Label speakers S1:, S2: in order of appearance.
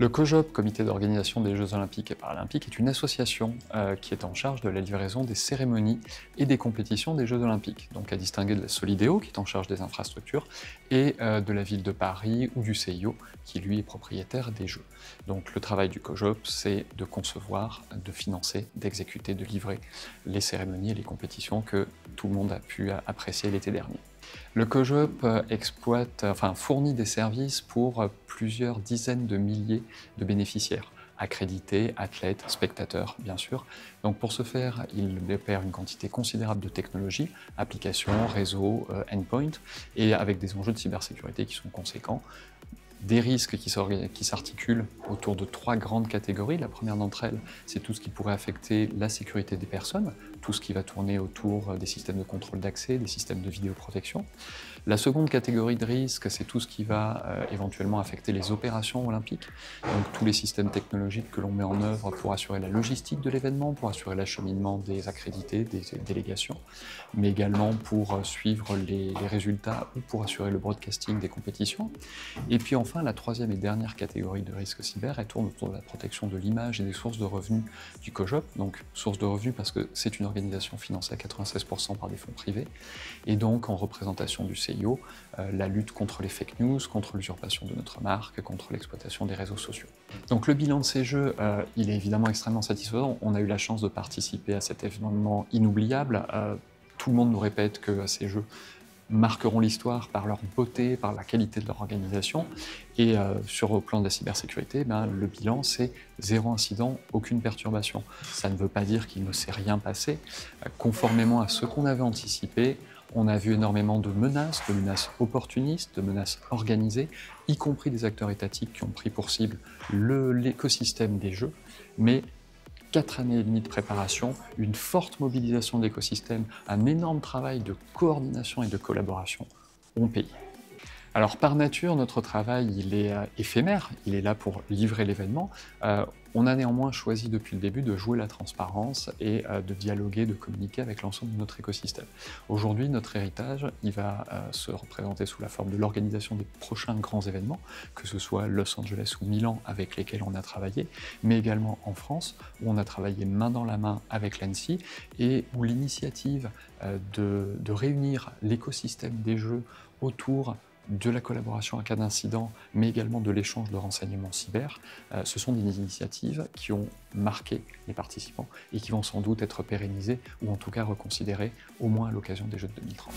S1: Le COJOP, Comité d'organisation des Jeux Olympiques et Paralympiques, est une association qui est en charge de la livraison des cérémonies et des compétitions des Jeux Olympiques. Donc à distinguer de la Solideo, qui est en charge des infrastructures, et de la ville de Paris ou du CIO, qui lui est propriétaire des Jeux. Donc le travail du COJOP, c'est de concevoir, de financer, d'exécuter, de livrer les cérémonies et les compétitions que tout le monde a pu apprécier l'été dernier. Le COJOP fournit des services pour plusieurs dizaines de milliers de bénéficiaires, accrédités, athlètes, spectateurs, bien sûr. Donc pour ce faire, il opère une quantité considérable de technologies, applications, réseaux, endpoint, et avec des enjeux de cybersécurité qui sont conséquents. Des risques qui s'articulent autour de 3 grandes catégories. La première d'entre elles, c'est tout ce qui pourrait affecter la sécurité des personnes, tout ce qui va tourner autour des systèmes de contrôle d'accès, des systèmes de vidéoprotection. La seconde catégorie de risque, c'est tout ce qui va éventuellement affecter les opérations olympiques, donc tous les systèmes technologiques que l'on met en œuvre pour assurer la logistique de l'événement, pour assurer l'acheminement des accrédités, des délégations, mais également pour suivre les résultats ou pour assurer le broadcasting des compétitions. Et puis enfin, la troisième et dernière catégorie de risque cyber, elle tourne autour de la protection de l'image et des sources de revenus du COJOP. Donc, sources de revenus parce que c'est une organisation financée à 96% par des fonds privés. Et donc, en représentation du CIO, la lutte contre les fake news, contre l'usurpation de notre marque, contre l'exploitation des réseaux sociaux. Donc, le bilan de ces jeux, il est évidemment extrêmement satisfaisant. On a eu la chance de participer à cet événement inoubliable. Tout le monde nous répète que ces jeux marqueront l'histoire par leur beauté, par la qualité de leur organisation. Et sur le plan de la cybersécurité, le bilan, c'est 0 incident, aucune perturbation. Ça ne veut pas dire qu'il ne s'est rien passé. Conformément à ce qu'on avait anticipé, on a vu énormément de menaces opportunistes, de menaces organisées, y compris des acteurs étatiques qui ont pris pour cible l'écosystème des jeux, mais 4 années et demie de préparation, une forte mobilisation de l'écosystème, un énorme travail de coordination et de collaboration ont payé. Alors par nature, notre travail il est éphémère, il est là pour livrer l'événement. On a néanmoins choisi depuis le début de jouer la transparence et de dialoguer, de communiquer avec l'ensemble de notre écosystème. Aujourd'hui, notre héritage, il va se représenter sous la forme de l'organisation des prochains grands événements, que ce soit Los Angeles ou Milan avec lesquels on a travaillé, mais également en France, où on a travaillé main dans la main avec l'ANSSI et où l'initiative de réunir l'écosystème des jeux autour de la collaboration en cas d'incident, mais également de l'échange de renseignements cyber, ce sont des initiatives qui ont marqué les participants et qui vont sans doute être pérennisées ou en tout cas reconsidérées, au moins à l'occasion des Jeux de 2030.